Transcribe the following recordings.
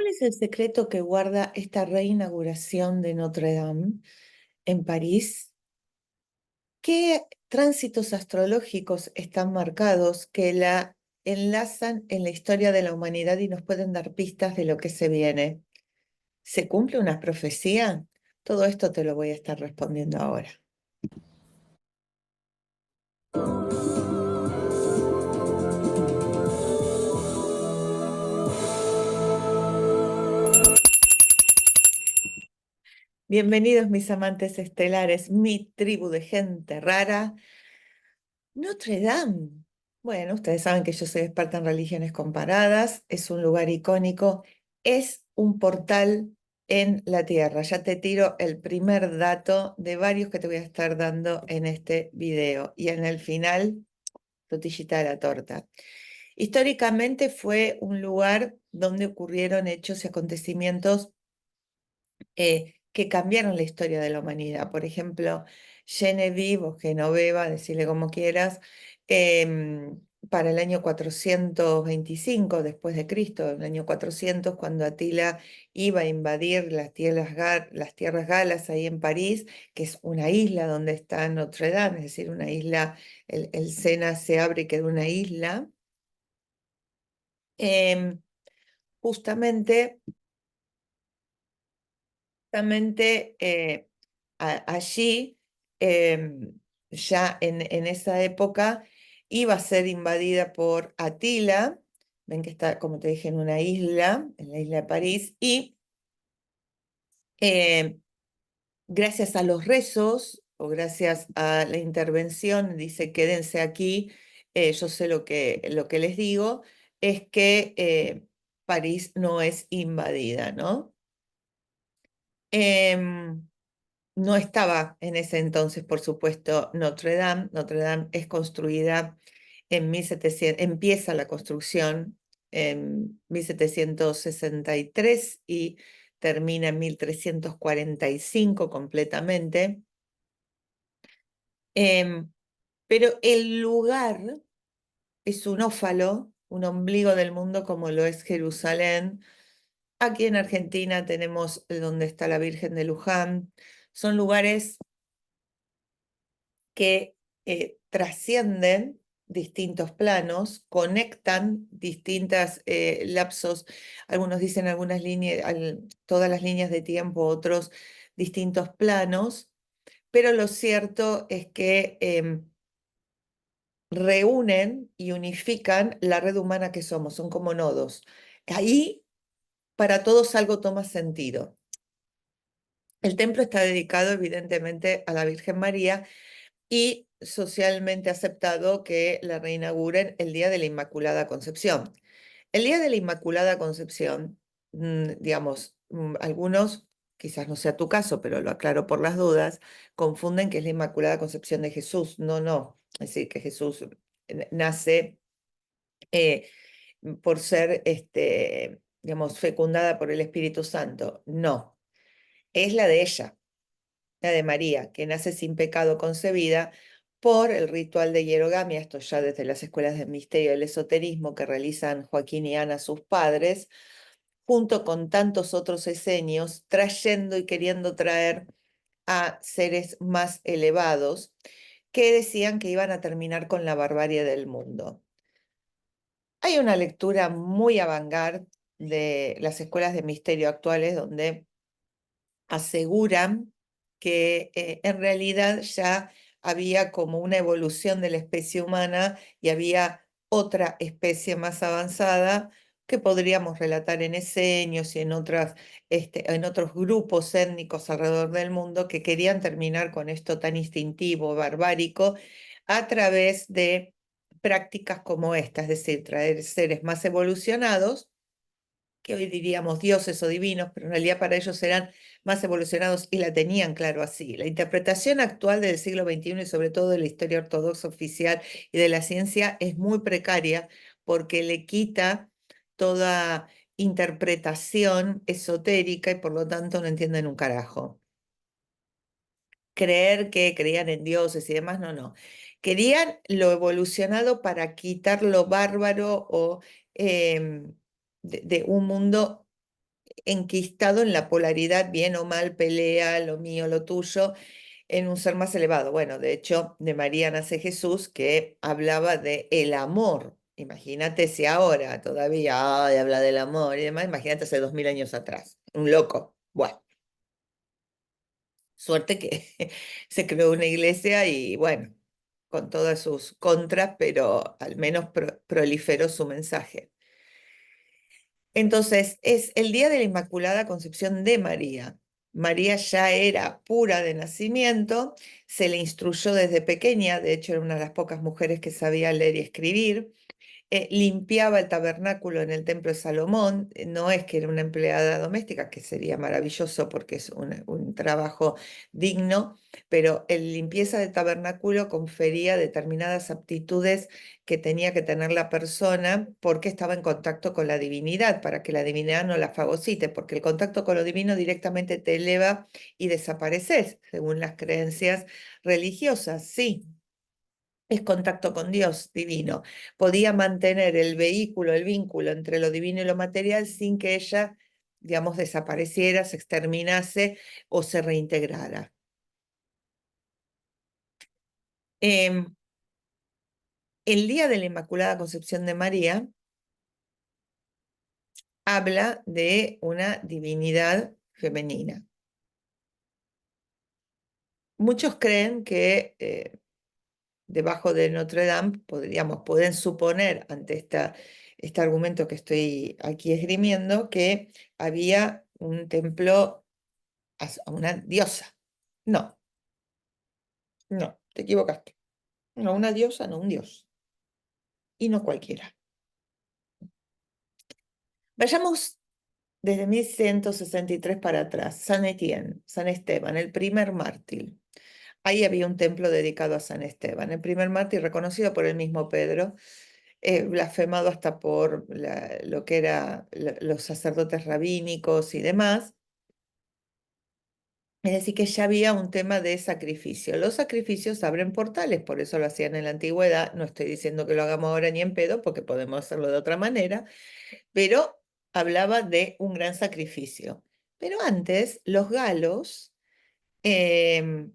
¿Cuál es el secreto que guarda esta reinauguración de Notre Dame en París? ¿Qué tránsitos astrológicos están marcados que la enlazan en la historia de la humanidad y nos pueden dar pistas de lo que se viene? ¿Se cumple una profecía? Todo esto te lo voy a estar respondiendo ahora. Bienvenidos mis amantes estelares, mi tribu de gente rara. Notre Dame. Bueno, ustedes saben que yo soy experta en religiones comparadas, es un lugar icónico, es un portal en la tierra. Ya te tiro el primer dato de varios que te voy a estar dando en este video. Y en el final, tortillita de la torta. Históricamente fue un lugar donde ocurrieron hechos y acontecimientos que cambiaron la historia de la humanidad. Por ejemplo, Genevieve o Genoveva, decirle como quieras, para el año 425 después de Cristo, el año 400, cuando Atila iba a invadir las tierras galas ahí en París, que es una isla donde está Notre Dame, es decir, una isla, el Sena se abre y queda una isla. Em, justamente Justamente allí, ya en esa época, iba a ser invadida por Atila. Ven que está, como te dije, en la isla de París, y eh, gracias a los rezos o gracias a la intervención, dice, quédense aquí, yo sé lo que les digo, es que París no es invadida, ¿no? Em, No estaba en ese entonces, por supuesto, Notre Dame. Notre Dame es construida en 1700, empieza la construcción en 1763 y termina en 1345 completamente. Em, pero el lugar es un ófalo, un ombligo del mundo como lo es Jerusalén. Aquí en Argentina tenemos donde está la Virgen de Luján. Son lugares que trascienden distintos planos, conectan distintas lapsos, algunos dicen algunas líneas, todas las líneas de tiempo, otros distintos planos, pero lo cierto es que reúnen y unifican la red humana que somos, son como nodos. Ahí para todos algo toma sentido. El templo está dedicado evidentemente a la Virgen María, y socialmente aceptado que la reinauguren el Día de la Inmaculada Concepción. El Día de la Inmaculada Concepción, digamos, algunos, quizás no sea tu caso, pero lo aclaro por las dudas, confunden que es la Inmaculada Concepción de Jesús. No, no. Es decir, que Jesús nace eh, por ser, digamos, fecundada por el Espíritu Santo. No, es la de ella, la de María, que nace sin pecado concebida por el ritual de hierogamia, esto ya desde las escuelas de misterio del esoterismo que realizan Joaquín y Ana, sus padres, junto con tantos otros esenios, trayendo y queriendo traer a seres más elevados que decían que iban a terminar con la barbarie del mundo. Hay una lectura muy avant-garde de las escuelas de misterio actuales donde aseguran que en realidad ya había como una evolución de la especie humana y había otra especie más avanzada que podríamos relatar en esenios y en otros grupos étnicos alrededor del mundo que querían terminar con esto tan instintivo, barbárico, a través de prácticas como esta, es decir, traer seres más evolucionados que hoy diríamos dioses o divinos, pero en realidad para ellos eran más evolucionados y la tenían claro así. La interpretación actual del siglo XXI y sobre todo de la historia ortodoxa oficial y de la ciencia es muy precaria porque le quita toda interpretación esotérica y por lo tanto no entienden un carajo. Creer que creían en dioses y demás, no, no. Querían lo evolucionado para quitar lo bárbaro o de un mundo enquistado en la polaridad, bien o mal, pelea, lo mío, lo tuyo, en un ser más elevado. Bueno, de hecho, de María nace Jesús, que hablaba de el amor. Imagínate si ahora todavía ay, habla del amor y demás, imagínate hace 2000 años atrás. Un loco. Bueno, suerte que se creó una iglesia y bueno, con todas sus contras, pero al menos proliferó su mensaje. Entonces, es el día de la Inmaculada Concepción de María. María ya era pura de nacimiento, se le instruyó desde pequeña, de hecho era una de las pocas mujeres que sabía leer y escribir, limpiaba el tabernáculo en el templo de Salomón, no es que era una empleada doméstica, que sería maravilloso porque es un trabajo digno, pero el limpieza del tabernáculo confería determinadas aptitudes que tenía que tener la persona porque estaba en contacto con la divinidad, para que la divinidad no la fagocite, porque el contacto con lo divino directamente te eleva y desapareces, según las creencias religiosas, sí, es contacto con Dios divino. Podía mantener el vehículo, el vínculo entre lo divino y lo material sin que ella, digamos, desapareciera, se exterminase o se reintegrara. Em, el día de la Inmaculada Concepción de María habla de una divinidad femenina. Muchos creen que debajo de Notre Dame, pueden suponer ante este argumento que estoy aquí esgrimiendo, que había un templo a una diosa. No, no, te equivocaste. No, una diosa, no un dios. Y no cualquiera. Vayamos desde 1163 para atrás. San Etienne, San Esteban, el primer mártir. Ahí había un templo dedicado a San Esteban, el primer mártir reconocido por el mismo Pedro, blasfemado hasta por lo que eran los sacerdotes rabínicos y demás. Es decir, que ya había un tema de sacrificio. Los sacrificios abren portales, por eso lo hacían en la antigüedad. No estoy diciendo que lo hagamos ahora ni en pedo, porque podemos hacerlo de otra manera, pero hablaba de un gran sacrificio. Pero antes, los galos em,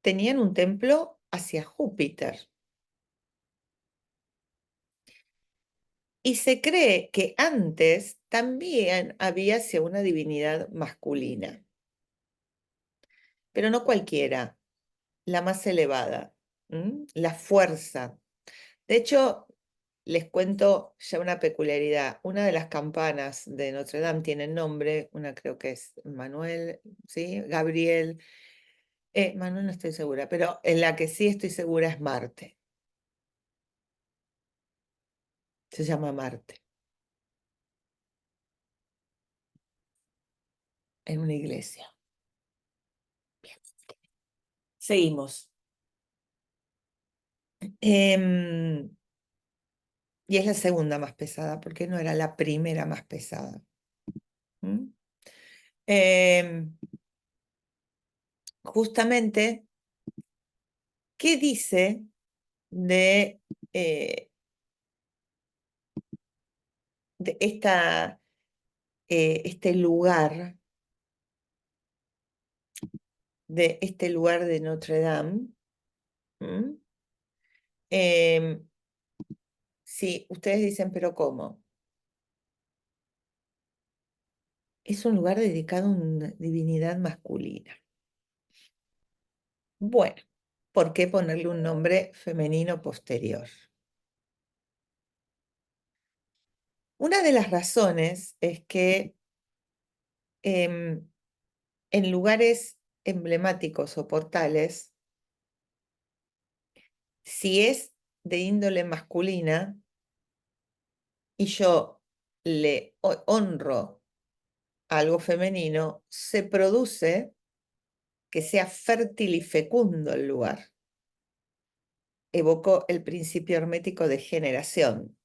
tenían un templo hacia Júpiter. Y se cree que antes también había hacia una divinidad masculina, pero no cualquiera, la más elevada, la fuerza. De hecho, les cuento ya una peculiaridad. Una de las campanas de Notre Dame tiene nombre, una creo que es Manuel, ¿sí? Gabriel. Manuel no estoy segura, pero en la que sí estoy segura es Marte. Se llama Marte. En una iglesia. Seguimos. Em, y es la segunda más pesada, porque no era la primera más pesada. ¿Mm? Em, justamente, ¿qué dice de, eh, este lugar, de Notre Dame? ¿Mm? Em, sí, ustedes dicen, pero ¿cómo? Es un lugar dedicado a una divinidad masculina. Bueno, ¿por qué ponerle un nombre femenino posterior? Una de las razones es que em, en lugares emblemáticos o portales, si es de índole masculina y yo le honro algo femenino, se produce que sea fértil y fecundo el lugar. Evocó el principio hermético de generación,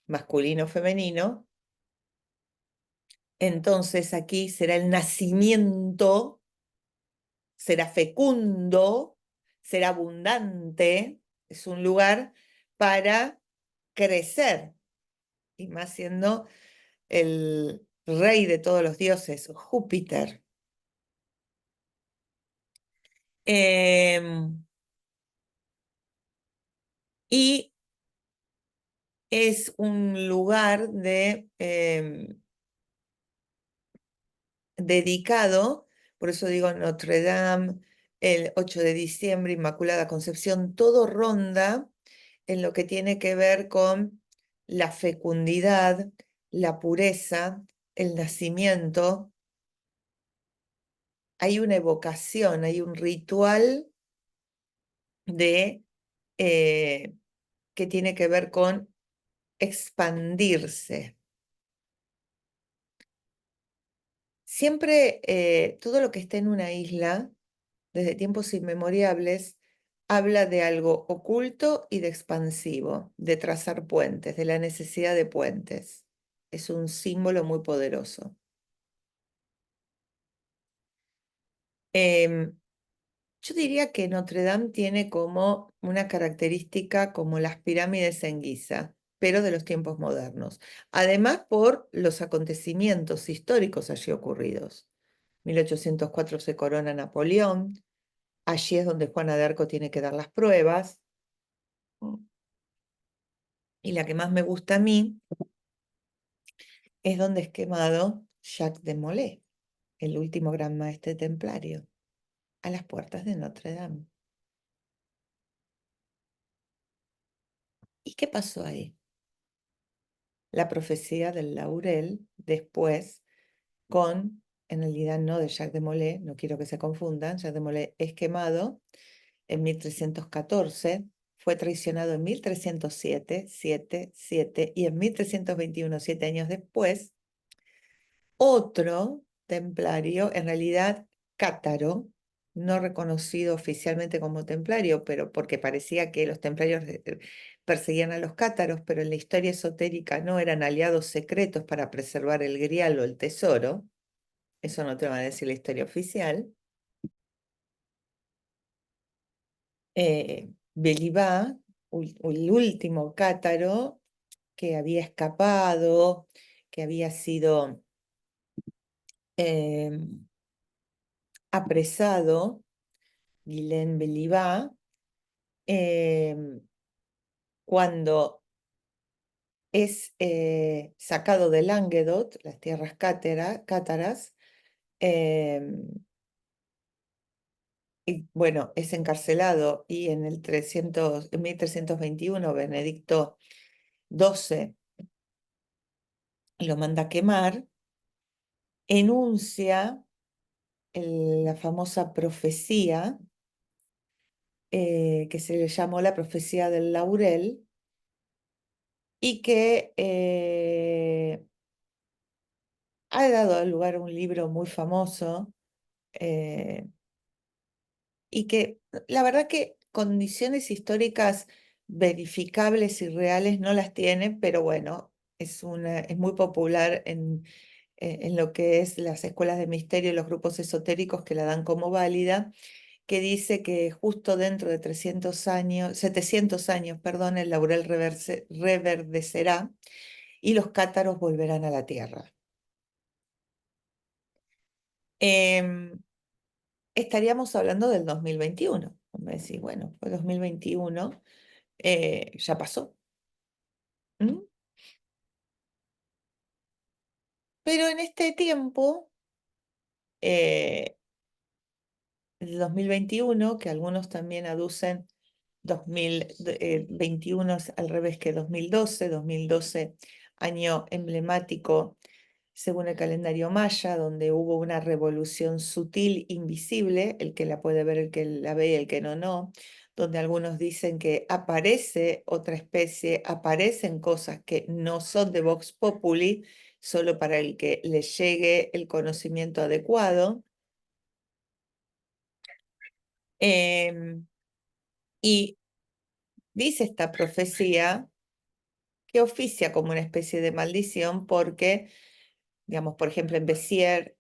masculino-femenino. Entonces aquí será el nacimiento, será fecundo, será abundante, es un lugar para crecer, y más siendo el rey de todos los dioses, Júpiter. Em, y es un lugar dedicado, por eso digo Notre Dame, el 8 de diciembre, Inmaculada Concepción, todo ronda en lo que tiene que ver con la fecundidad, la pureza, el nacimiento. Hay una evocación, hay un ritual de, que tiene que ver con expandirse. Siempre todo lo que está en una isla, desde tiempos inmemoriales, habla de algo oculto y de expansivo, de trazar puentes, de la necesidad de puentes. Es un símbolo muy poderoso. Em, yo diría que Notre Dame tiene como una característica como las pirámides en Giza, pero de los tiempos modernos. Además, por los acontecimientos históricos allí ocurridos. 1804 se corona Napoleón, allí es donde Juana de Arco tiene que dar las pruebas. Y la que más me gusta a mí es donde es quemado Jacques de Molay, el último gran maestre templario, a las puertas de Notre Dame. ¿Y qué pasó ahí? La profecía del laurel después con, en realidad no de Jacques de Molay, no quiero que se confundan, Jacques de Molay es quemado en 1314, fue traicionado en 1307, 7, y en 1321, 7 años después, otro templario, en realidad cátaro, no reconocido oficialmente como templario, pero porque parecía que los templarios perseguían a los cátaros, pero en la historia esotérica no eran aliados secretos para preservar el grial o el tesoro. Eso no te va a decir la historia oficial. Belibá, el último cátaro que había escapado, que había sido em, apresado, Guilén Belibá, em, cuando es sacado de Languedoc, las tierras cátaras, em, y bueno, es encarcelado y en 1321 Benedicto XII lo manda a quemar, enuncia la famosa profecía que se le llamó la profecía del laurel y que ha dado lugar a un libro muy famoso eh, y que la verdad que condiciones históricas verificables y reales no las tiene, pero bueno, es muy popular en lo que es las escuelas de misterio y los grupos esotéricos que la dan como válida, que dice que justo dentro de 300 años, 700 años, perdón, el laurel reverdecerá y los cátaros volverán a la tierra. Em, estaríamos hablando del 2021. Me decís, bueno, fue 2021, ya pasó. ¿Mm? Pero en este tiempo, eh, el 2021, que algunos también aducen 2021 es al revés que 2012, 2012 año emblemático según el calendario maya, donde hubo una revolución sutil, invisible, el que la puede ver, el que la ve y el que no, no, donde algunos dicen que aparece otra especie, aparecen cosas que no son de Vox Populi, solo para el que le llegue el conocimiento adecuado. Em, y dice esta profecía que oficia como una especie de maldición porque, digamos, por ejemplo, en Béziers,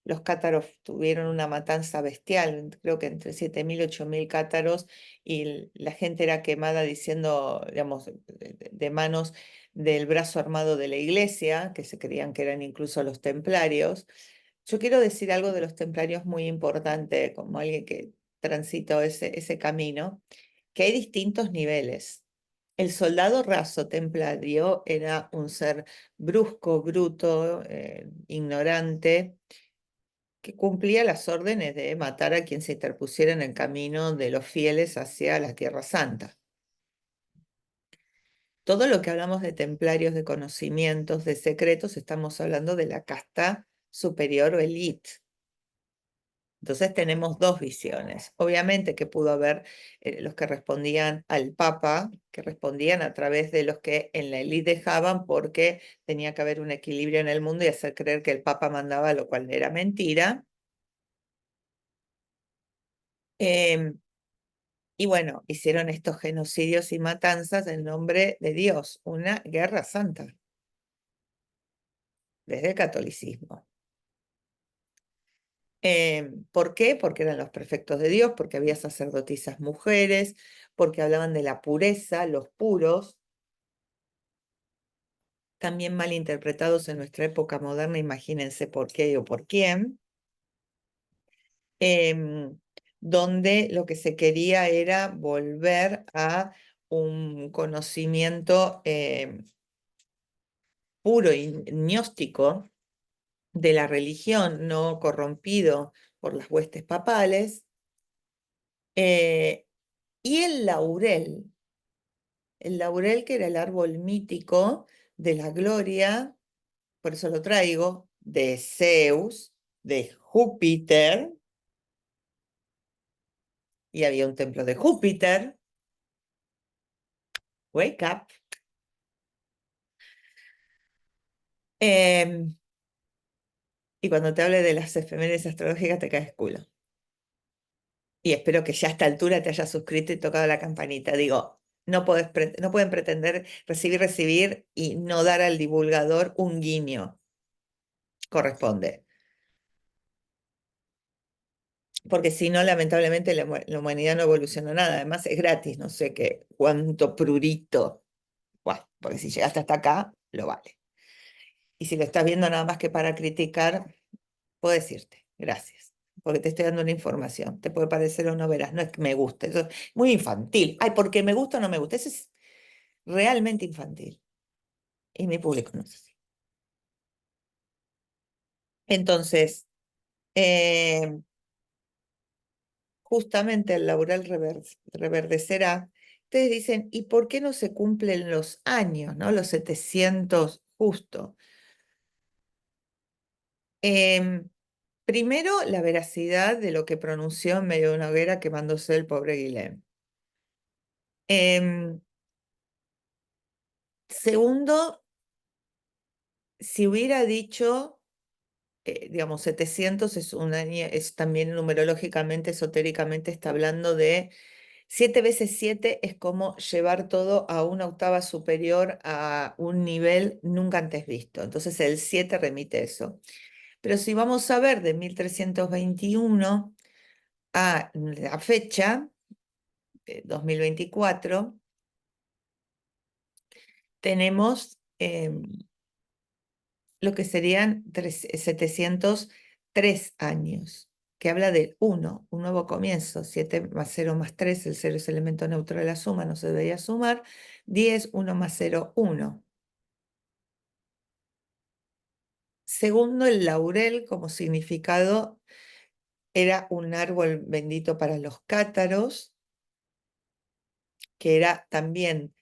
Los cátaros tuvieron una matanza bestial, creo que entre 7.000 y 8.000 cátaros, y la gente era quemada diciendo, digamos, de manos del brazo armado de la iglesia, que se creían que eran incluso los templarios. Yo quiero decir algo de los templarios muy importante, como alguien que transitó ese camino, que hay distintos niveles. El soldado raso templario era un ser brusco, bruto, ignorante, que cumplía las órdenes de matar a quien se interpusiera en el camino de los fieles hacia la Tierra Santa. Todo lo que hablamos de templarios, de conocimientos, de secretos, estamos hablando de la casta superior o elite. Entonces tenemos dos visiones. Obviamente que pudo haber los que respondían al Papa, que respondían a través de los que en la élite dejaban porque tenía que haber un equilibrio en el mundo y hacer creer que el Papa mandaba, lo cual era mentira. Em, y bueno, hicieron estos genocidios y matanzas en nombre de Dios, una guerra santa, desde el catolicismo. ¿Por qué? Porque eran los perfectos de Dios, porque había sacerdotisas mujeres, porque hablaban de la pureza, los puros, también mal interpretados en nuestra época moderna, imagínense por qué o por quién, em, donde lo que se quería era volver a un conocimiento puro y gnóstico de la religión, no corrompido por las huestes papales, eh, y el laurel que era el árbol mítico de la gloria, por eso lo traigo, de Zeus, de Júpiter, y había un templo de Júpiter, wake up. Em, y cuando te hable de las efemérides astrológicas te caes culo. Y espero que ya a esta altura te hayas suscrito y tocado la campanita. Digo, no pueden pretender recibir y no dar al divulgador un guiño. Corresponde. Porque si no, lamentablemente la humanidad no evolucionó nada. Además, es gratis, no sé qué, cuánto prurito. Bueno, porque si llegaste hasta acá, lo vale. Y si lo estás viendo nada más que para criticar, puedo decirte, gracias, porque te estoy dando una información. Te puede parecer o no verás, no es que me guste, eso es muy infantil. Ay, porque me gusta o no me gusta, eso es realmente infantil. Y mi público no es así. Entonces, eh, justamente el laurel reverdecerá. Ustedes dicen, ¿y por qué no se cumplen los años, no? Los 700 justo. Em, Primero, la veracidad de lo que pronunció en medio de una hoguera quemándose el pobre Guilhem. Em, Segundo, si hubiera dicho, digamos, 700 es un año, es también numerológicamente, esotéricamente, está hablando de 7 veces 7 es como llevar todo a una octava superior a un nivel nunca antes visto. Entonces el 7 remite eso. Pero si vamos a ver de 1321 a la fecha, 2024, tenemos lo que serían 703 años, que habla del 1, un nuevo comienzo. 7 más 0 más 3, el 0 es elemento neutro de la suma, no se debería sumar. 10, 1 más 0, 1. Segundo, el laurel como significado era un árbol bendito para los cátaros, que era también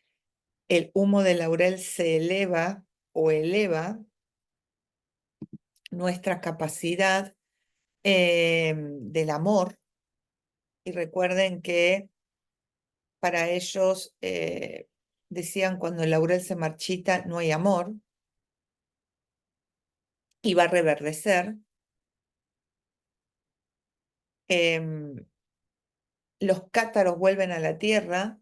el humo del laurel se eleva o eleva nuestra capacidad del amor. Y recuerden que para ellos decían cuando el laurel se marchita no hay amor y va a reverdecer. Em, los cátaros vuelven a la tierra,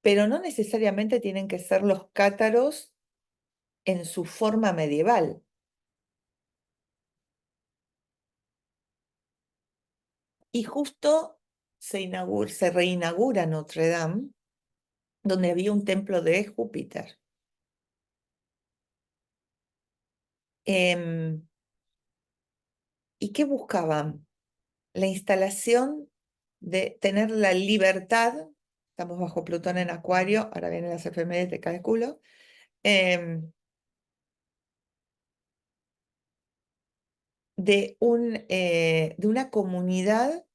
pero no necesariamente tienen que ser los cátaros en su forma medieval. Y justo se reinaugura Notre Dame, donde había un templo de Júpiter. ¿Y qué buscaban? La instalación de tener la libertad, estamos bajo Plutón en Acuario, ahora vienen las efemérides de cálculo, de una comunidad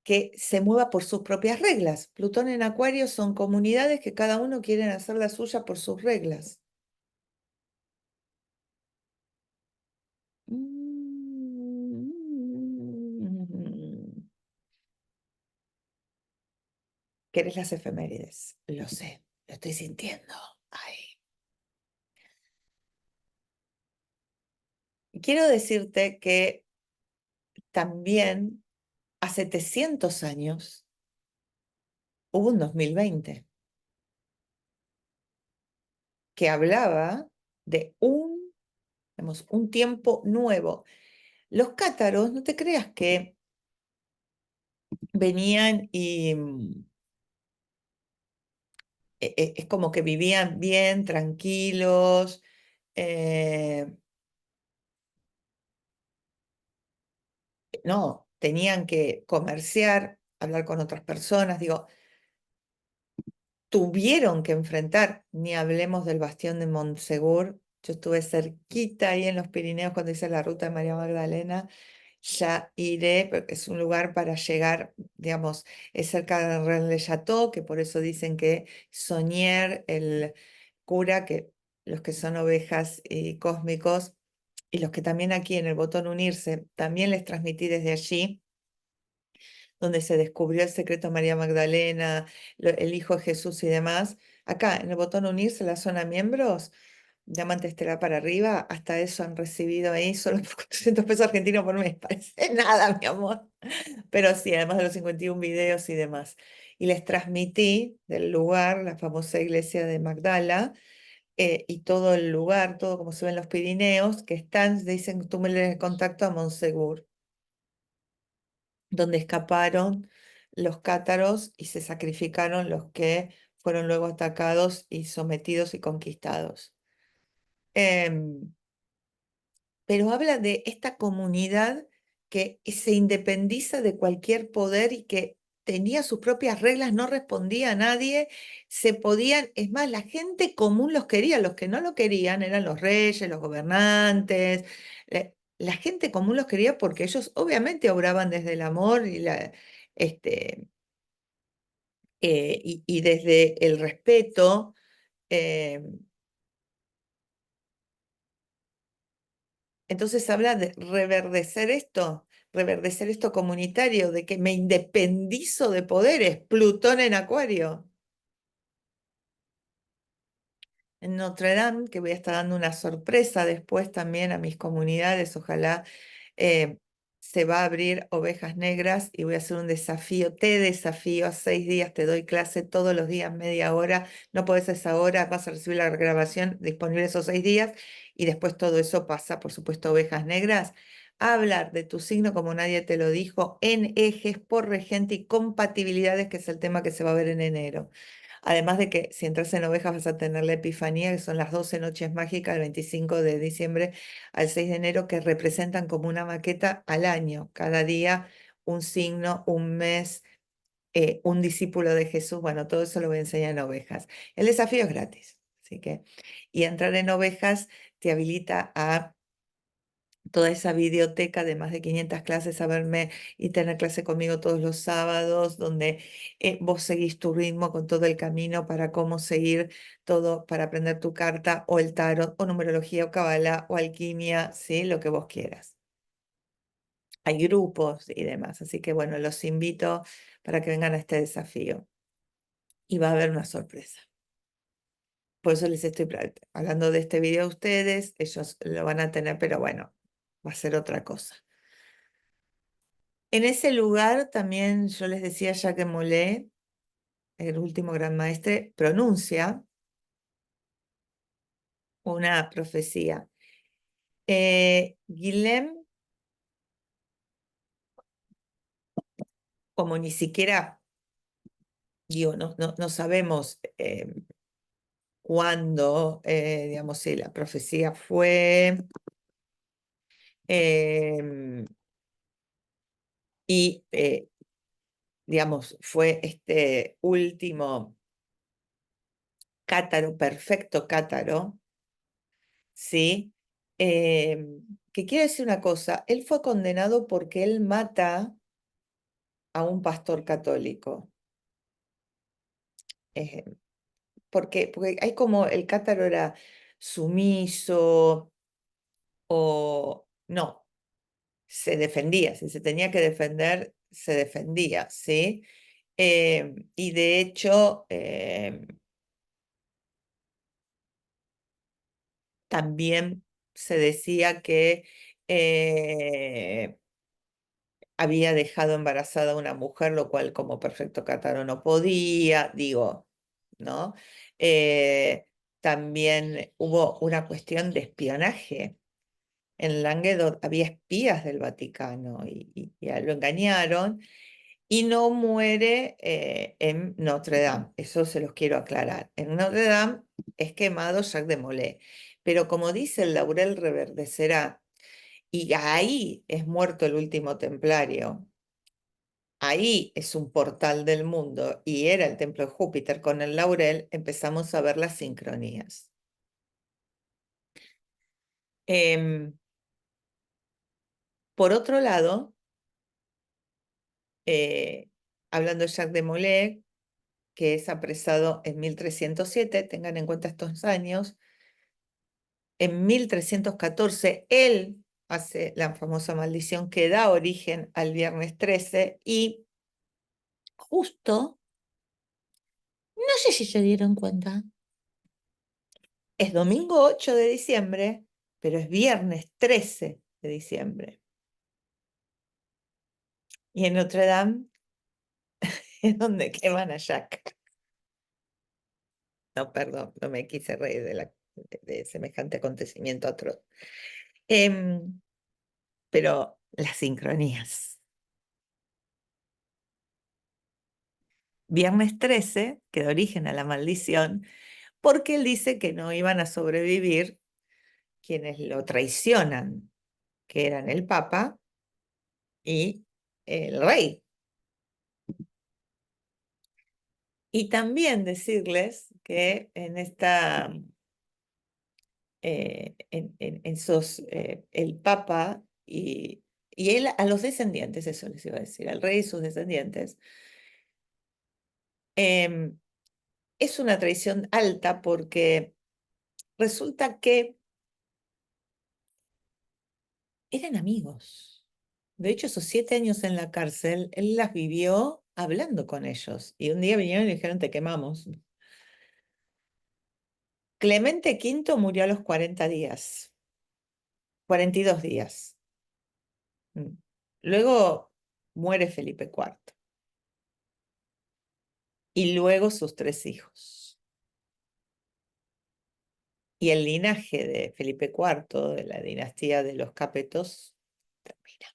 que se mueva por sus propias reglas. Plutón en Acuario son comunidades que cada uno quiere hacer la suya por sus reglas. Mm. ¿Querés las efemérides? Lo sé, lo estoy sintiendo. Ay. Quiero decirte que también hace 700 años hubo un 2020 que hablaba de digamos, un tiempo nuevo. Los cátaros, no te creas que venían y es como que vivían bien, tranquilos. eh, no, tenían que comerciar, hablar con otras personas. Digo, tuvieron que enfrentar, ni hablemos del bastión de Montsegur. Yo estuve cerquita ahí en los Pirineos cuando hice la ruta de María Magdalena. Ya iré, porque es un lugar para llegar, digamos, es cerca de Rennes-le-Château, que por eso dicen que Saunier, el cura, que los que son ovejas y cósmicos, y los que también aquí en el Botón Unirse, también les transmití desde allí donde se descubrió el secreto de María Magdalena, el Hijo de Jesús y demás. Acá, en el botón unirse, la zona miembros, diamante estelar para arriba, hasta eso han recibido ahí solo por 400 pesos argentinos por mes. Parece nada, mi amor. Pero sí, además de los 51 videos y demás. Y les transmití del lugar, la famosa iglesia de Magdala, y todo el lugar, todo como se ve en los Pirineos, que están, dicen, tú me le contacto a Monsegur, donde escaparon los cátaros y se sacrificaron los que fueron luego atacados y sometidos y conquistados. Em, pero habla de esta comunidad que se independiza de cualquier poder y que tenía sus propias reglas, no respondía a nadie, se podían, es más, la gente común los quería, los que no lo querían eran los reyes, los gobernantes, la gente común los quería porque ellos obviamente obraban desde el amor este, y desde el respeto. eh, Entonces habla de reverdecer esto comunitario, de que me independizo de poderes, Plutón en Acuario. En Notre Dame, que voy a estar dando una sorpresa después también a mis comunidades, ojalá eh, se va a abrir Ovejas Negras y voy a hacer un desafío, te desafío a 6 días, te doy clase todos los días, media hora, no podés a esa hora, vas a recibir la grabación disponible esos 6 días y después todo eso pasa, por supuesto, a Ovejas Negras, a hablar de tu signo como nadie te lo dijo, en ejes por regente y compatibilidades, que es el tema que se va a ver en enero. Además de que si entras en ovejas vas a tener la Epifanía, que son las 12 noches mágicas del 25 de diciembre al 6 de enero, que representan como una maqueta al año. Cada día un signo, un mes, un discípulo de Jesús. Bueno, todo eso lo voy a enseñar en ovejas. El desafío es gratis. Así que, y entrar en ovejas te habilita a toda esa videoteca de más de 500 clases a verme y tener clase conmigo todos los sábados, donde vos seguís tu ritmo con todo el camino para cómo seguir todo, para aprender tu carta o el tarot o numerología o cábala o alquimia, ¿sí? Lo que vos quieras. Hay grupos y demás, así que bueno, los invito para que vengan a este desafío y va a haber una sorpresa. Por eso les estoy hablando de este video a ustedes, ellos lo van a tener, pero bueno, va a ser otra cosa. En ese lugar también yo les decía Jacques Molay, el último gran maestre, pronuncia una profecía. Guillem como ni siquiera, digo, no sabemos cuándo, digamos, si la profecía fue, em, y, digamos, fue este último cátaro, perfecto cátaro, ¿sí? Que quiero decir una cosa, él fue condenado porque él mata a un pastor católico. Eh, porque hay como el cátaro era sumiso o no, se defendía, si se tenía que defender, se defendía, ¿sí? Y de hecho, también se decía que había dejado embarazada a una mujer, lo cual como perfecto cátaro no podía, digo, ¿no? Eh, También hubo una cuestión de espionaje. En Languedoc había espías del Vaticano y a él lo engañaron y no muere en Notre Dame. Eso se los quiero aclarar. En Notre Dame es quemado Jacques de Molay, pero como dice el laurel reverdecerá, y ahí es muerto el último templario. Ahí es un portal del mundo y era el templo de Júpiter con el laurel, empezamos a ver las sincronías. Em, por otro lado, eh, hablando de Jacques de Molay, que es apresado en 1307, tengan en cuenta estos años, en 1314 él hace la famosa maldición que da origen al viernes 13 y justo, no sé si se dieron cuenta, es domingo 8 de diciembre, pero es viernes 13 de diciembre. Y en Notre Dame es donde queman a Jack. No, perdón, no me quise reír de semejante acontecimiento atroz. Em, pero las sincronías. Viernes 13 que da origen a la maldición, porque él dice que no iban a sobrevivir quienes lo traicionan, que eran el Papa y el Rey. Y también decirles que en esta, en esos, el Papa y él a los descendientes, eso les iba a decir, al rey y sus descendientes, em, es una traición alta porque resulta que eran amigos. De hecho, esos 7 años en la cárcel, él las vivió hablando con ellos. Y un día vinieron y le dijeron, te quemamos. Clemente V murió a los 40 días, 42 días. Mm. Luego muere Felipe IV y luego sus 3 hijos. Y el linaje de Felipe IV, de la dinastía de los Cápetos, termina.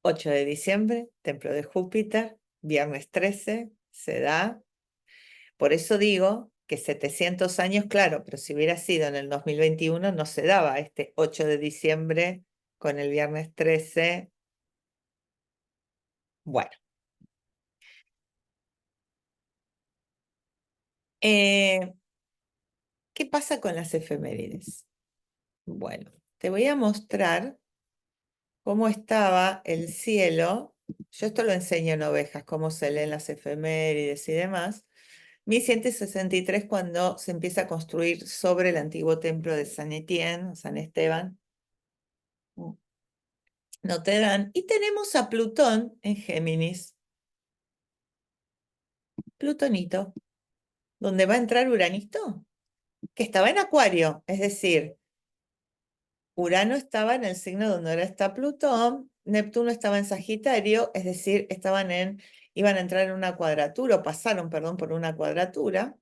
8 de diciembre, Templo de Júpiter, viernes 13, se da. Por eso digo que 700 años, claro, pero si hubiera sido en el 2021 no se daba este 8 de diciembre con el viernes 13. Bueno, eh, ¿qué pasa con las efemérides? Bueno, te voy a mostrar cómo estaba el cielo. Yo esto lo enseño en ovejas, cómo se leen las efemérides y demás. 1163 cuando se empieza a construir sobre el antiguo templo de San Etienne, San Esteban. No te dan. Y tenemos a Plutón en Géminis, Plutonito, donde va a entrar Uranito, que estaba en Acuario, es decir, Urano estaba en el signo donde ahora está Plutón, Neptuno estaba en Sagitario, es decir, iban a entrar en una cuadratura, o pasaron, perdón, por una cuadratura.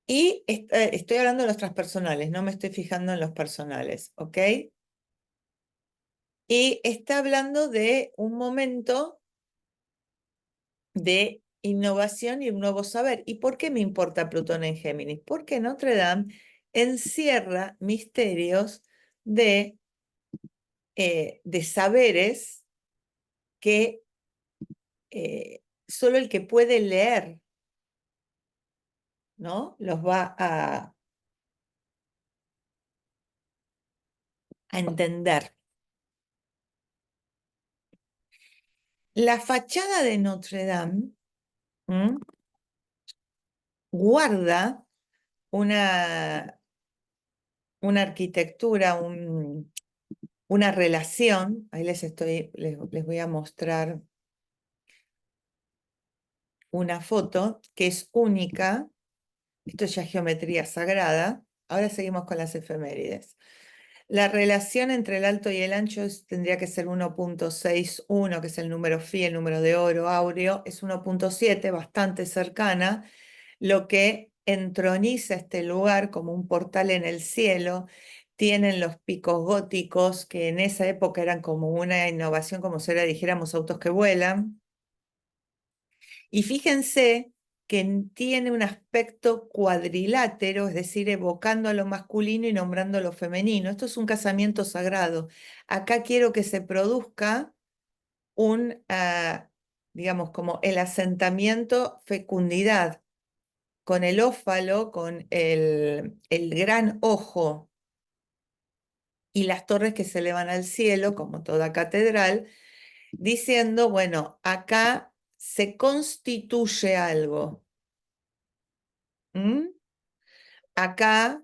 Y estoy hablando de los transpersonales, no me estoy fijando en los personales, ¿ok? Y está hablando de un momento de innovación y un nuevo saber. ¿Y por qué me importa Plutón en Géminis? Porque Notre Dame encierra misterios de saberes que solo el que puede leer, ¿no? Los va a entender. La fachada de Notre Dame guarda una arquitectura, una relación. Ahí les voy a mostrar una foto que es única. Esto ya es geometría sagrada. Ahora seguimos con las efemérides. La relación entre el alto y el ancho tendría que ser 1.61, que es el número phi, el número de oro áureo, es 1.7, bastante cercana, lo que entroniza este lugar como un portal en el cielo. Tienen los picos góticos, que en esa época eran como una innovación, como si ahora dijéramos autos que vuelan. Y fíjense que tiene un aspecto cuadrilátero, es decir, evocando a lo masculino y nombrando a lo femenino. Esto es un casamiento sagrado. Acá quiero que se produzca digamos, como el asentamiento fecundidad, con el ófalo, con el gran ojo y las torres que se elevan al cielo, como toda catedral, diciendo, bueno, acá se constituye algo. ¿Mm? Acá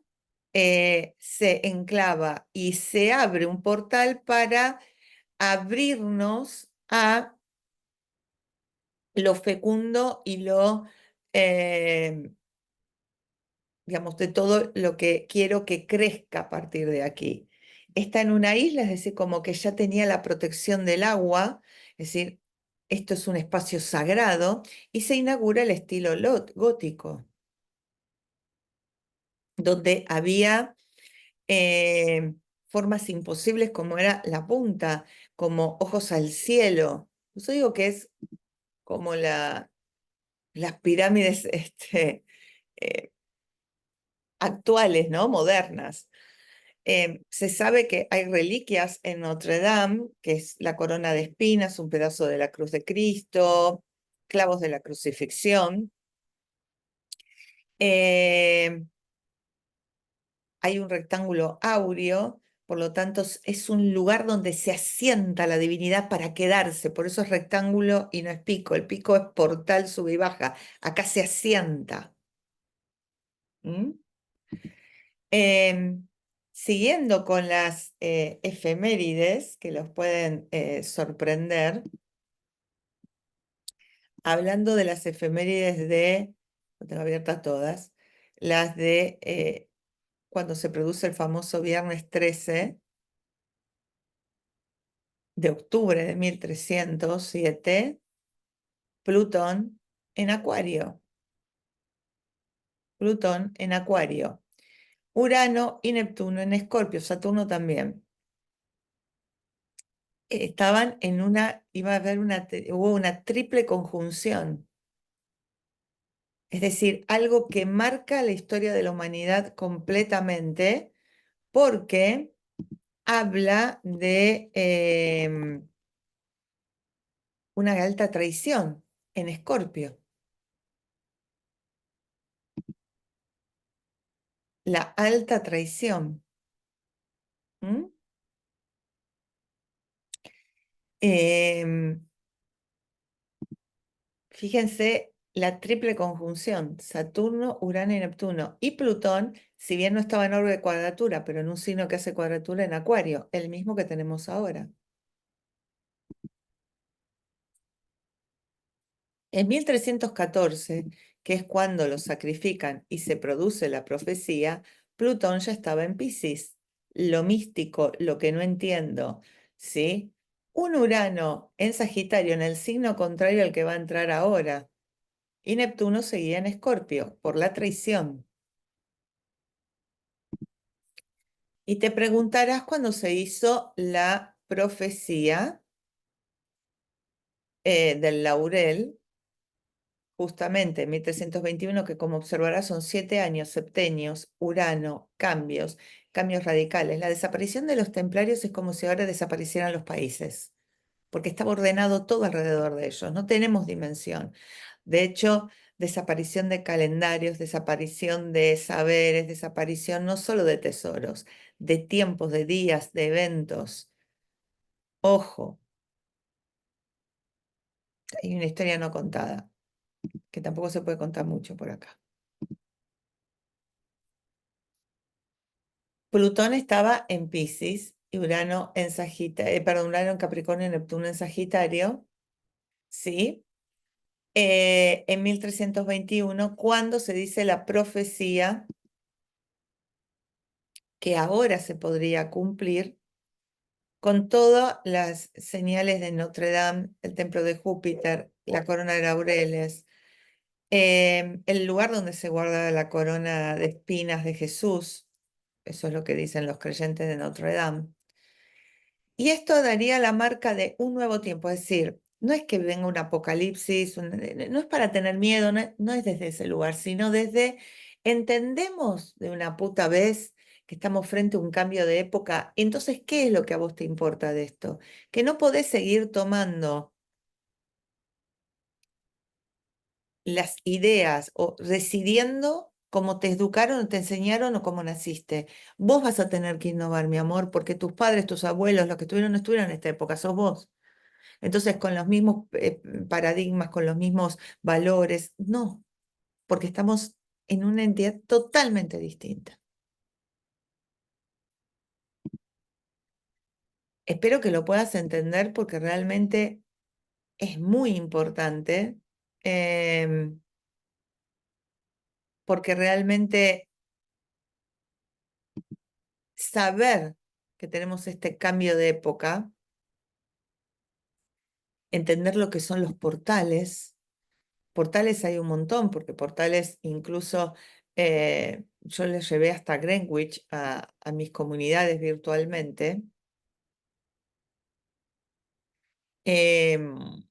se enclava y se abre un portal para abrirnos a lo fecundo y eh, digamos, de todo lo que quiero que crezca a partir de aquí. Está en una isla, es decir, como que ya tenía la protección del agua, es decir, esto es un espacio sagrado, y se inaugura el estilo gótico, donde había eh, formas imposibles como era la punta, como ojos al cielo. Yo digo que es como las pirámides eh, actuales, ¿no? Modernas. Se sabe que hay reliquias en Notre Dame, que es la corona de espinas, un pedazo de la cruz de Cristo, clavos de la crucifixión. Eh, Hay un rectángulo áureo, por lo tanto es un lugar donde se asienta la divinidad para quedarse, por eso es rectángulo y no es pico, el pico es portal, sube y baja, acá se asienta. ¿Mm? Em, Siguiendo con las efemérides que los pueden sorprender, hablando de las efemérides no tengo abiertas todas, las de cuando se produce el famoso viernes 13 de octubre de 1307, Plutón en Acuario. Plutón en Acuario. Urano y Neptuno en Escorpio, Saturno también. Estaban en iba a haber hubo una triple conjunción. Es decir, algo que marca la historia de la humanidad completamente, porque habla de una alta traición en Escorpio. La alta traición. ¿Mm? Em, Fíjense la triple conjunción, Saturno, Urano y Neptuno. Y Plutón, si bien no estaba en orden de cuadratura, pero en un signo que hace cuadratura en Acuario, el mismo que tenemos ahora. En 1314, que es cuando lo sacrifican y se produce la profecía, Plutón ya estaba en Piscis. Lo místico, lo que no entiendo, ¿sí? Un Urano en Sagitario, en el signo contrario al que va a entrar ahora. Y Neptuno seguía en Escorpio, por la traición. Y te preguntarás cuándo se hizo la profecía del laurel, justamente en 1321, que como observarás son 7 años, septenios, Urano, cambios, cambios radicales. La desaparición de los templarios es como si ahora desaparecieran los países, porque estaba ordenado todo alrededor de ellos, no tenemos dimensión. De hecho, desaparición de calendarios, desaparición de saberes, desaparición no solo de tesoros, de tiempos, de días, de eventos. Ojo, hay una historia no contada, que tampoco se puede contar mucho por acá. Plutón estaba en Piscis y Urano en Sagitario, perdón, Urano en Capricornio y Neptuno en Sagitario, ¿sí? En 1321, cuando se dice la profecía que ahora se podría cumplir con todas las señales de Notre Dame, el templo de Júpiter, la corona de laureles, el lugar donde se guarda la corona de espinas de Jesús, eso es lo que dicen los creyentes de Notre Dame. Y esto daría la marca de un nuevo tiempo, es decir, no es que venga un apocalipsis, no es para tener miedo, no es desde ese lugar, sino desde entendemos de una puta vez que estamos frente a un cambio de época. Entonces, ¿qué es lo que a vos te importa de esto? Que no podés seguir tomando las ideas o decidiendo cómo te educaron o te enseñaron o cómo naciste. Vos vas a tener que innovar, mi amor, porque tus padres, tus abuelos, los que estuvieron, no estuvieron en esta época, sos vos. Entonces, con los mismos paradigmas, con los mismos valores, no, porque estamos en una entidad totalmente distinta. Espero que lo puedas entender porque realmente es muy importante, em, porque realmente saber que tenemos este cambio de época, entender lo que son los portales. Portales hay un montón, porque portales incluso yo les llevé hasta Greenwich a mis comunidades virtualmente. Em,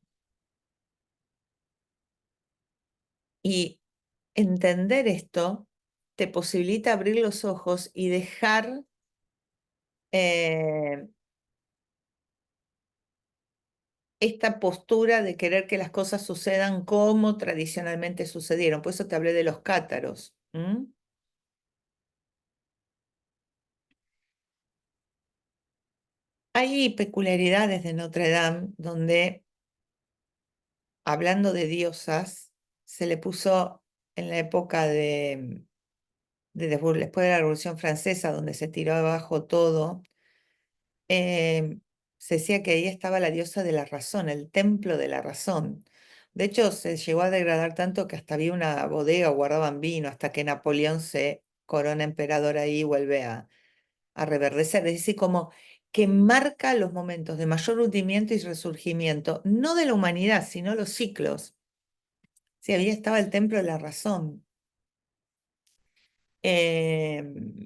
y entender esto te posibilita abrir los ojos y dejar eh, esta postura de querer que las cosas sucedan como tradicionalmente sucedieron. Por eso te hablé de los cátaros. Hay peculiaridades de Notre Dame donde, hablando de diosas, se le puso en la época después de la Revolución Francesa, donde se tiró abajo todo, se decía que ahí estaba la diosa de la razón, el templo de la razón. De hecho, se llegó a degradar tanto que hasta había una bodega, guardaban vino, hasta que Napoleón se corona emperador ahí y vuelve a reverdecer. Es decir, como que marca los momentos de mayor hundimiento y resurgimiento, no de la humanidad, sino los ciclos. Sí, había estaba el templo de la razón. Em,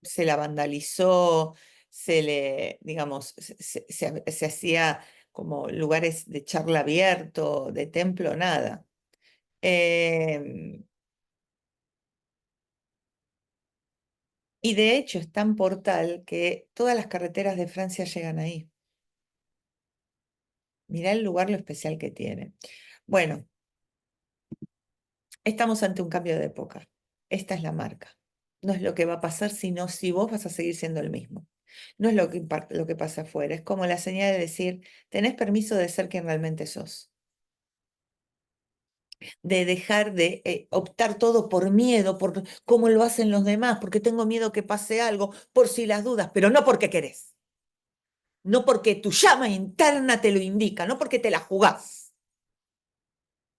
Se la vandalizó, digamos, se hacía como lugares de charla abierto, de templo, nada. Em, y de hecho es tan portal que todas las carreteras de Francia llegan ahí. Mirá el lugar, lo especial que tiene. Bueno, estamos ante un cambio de época. Esta es la marca. No es lo que va a pasar, sino si vos vas a seguir siendo el mismo. No es lo que pasa afuera, es como la señal de decir, tenés permiso de ser quien realmente sos, de dejar de optar todo por miedo, por cómo lo hacen los demás, porque tengo miedo que pase algo, por si las dudas, pero no porque querés, no porque tu llama interna te lo indica, no porque te la jugás.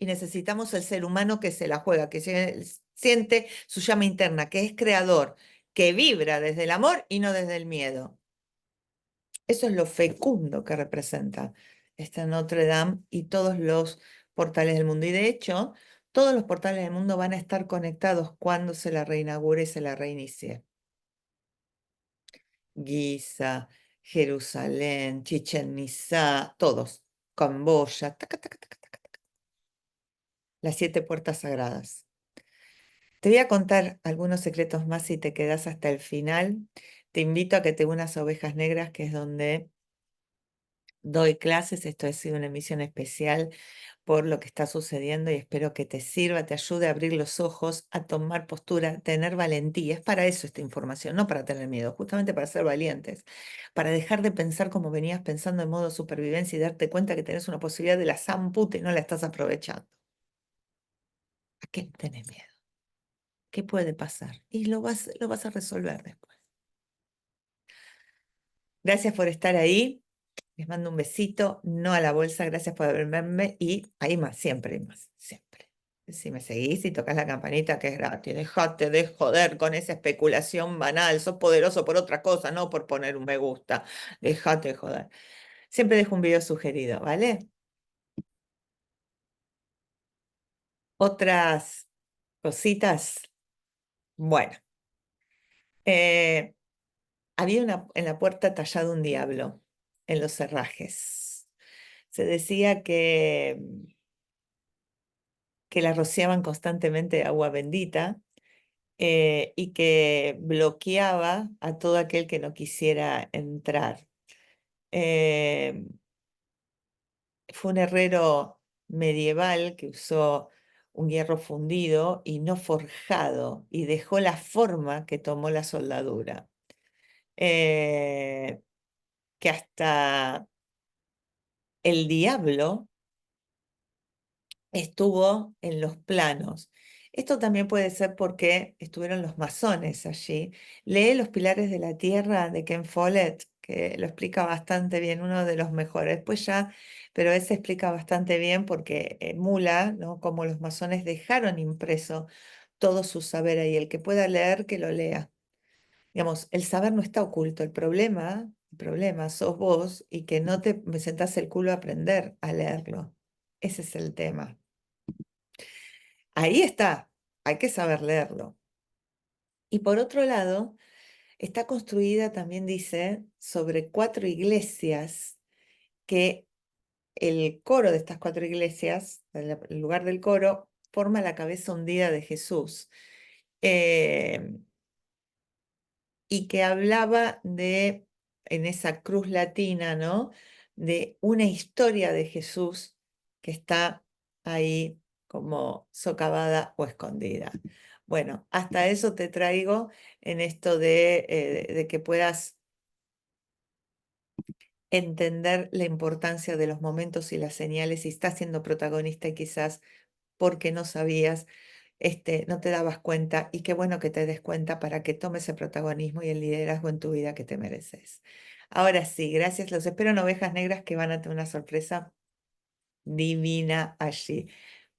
Y necesitamos el ser humano que se la juega, que siente su llama interna, que es creador, que vibra desde el amor y no desde el miedo. Eso es lo fecundo que representa esta Notre Dame y todos los portales del mundo. Y de hecho, todos los portales del mundo van a estar conectados cuando se la reinaugure y se la reinicie. Giza, Jerusalén, Chichén Itzá, todos, Camboya, taca, taca, taca, taca, taca, las 7 puertas sagradas. Te voy a contar algunos secretos más si te quedas hasta el final. Te invito a que te unas a Ovejas Negras, que es donde doy clases. Esto ha sido una emisión especial por lo que está sucediendo y espero que te sirva, te ayude a abrir los ojos, a tomar postura, tener valentía. Es para eso esta información, no para tener miedo, justamente para ser valientes, para dejar de pensar como venías pensando en modo supervivencia y darte cuenta que tenés una posibilidad de la zamputa y no la estás aprovechando. ¿A qué tenés miedo? ¿Qué puede pasar? Y lo vas a resolver después. Gracias por estar ahí. Les mando un besito, no a la bolsa, gracias por verme y hay más, siempre hay más, siempre. Si me seguís y tocas la campanita que es gratis, dejate de joder con esa especulación banal, sos poderoso por otra cosa, no por poner un me gusta, dejate de joder. Siempre dejo un video sugerido, ¿vale? Otras cositas, bueno, eh, había en la puerta tallado un diablo en los herrajes. Se decía que la rociaban constantemente de agua bendita y que bloqueaba a todo aquel que no quisiera entrar. Eh, Fue un herrero medieval que usó un hierro fundido y no forjado y dejó la forma que tomó la soldadura. Eh, que hasta el diablo estuvo en los planos. Esto también puede ser porque estuvieron los masones allí. Lee Los Pilares de la Tierra de Ken Follett, que lo explica bastante bien, uno de los mejores. Después ya, pero ese explica bastante bien porque emula, ¿no?, cómo los masones dejaron impreso todo su saber ahí. El que pueda leer, que lo lea. Digamos, el saber no está oculto. El problema sos vos y que no te me sentás el culo a aprender a leerlo. Ese es el tema. Ahí está, hay que saber leerlo. Y por otro lado, está construida, también dice, sobre 4 iglesias que el coro de estas 4 iglesias, el lugar del coro, forma la cabeza hundida de Jesús. Eh, y que hablaba de, en esa cruz latina, ¿no?, de una historia de Jesús que está ahí como socavada o escondida. Bueno, hasta eso te traigo en esto de que puedas entender la importancia de los momentos y las señales si estás siendo protagonista y quizás porque no sabías, no te dabas cuenta y qué bueno que te des cuenta para que tomes el protagonismo y el liderazgo en tu vida que te mereces. Ahora sí, gracias. Los espero en Ovejas Negras que van a tener una sorpresa divina allí.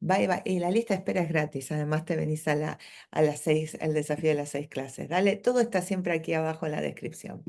Bye, bye. Y la lista de espera es gratis. Además te venís a las 6, al desafío de las 6 clases. Dale, todo está siempre aquí abajo en la descripción.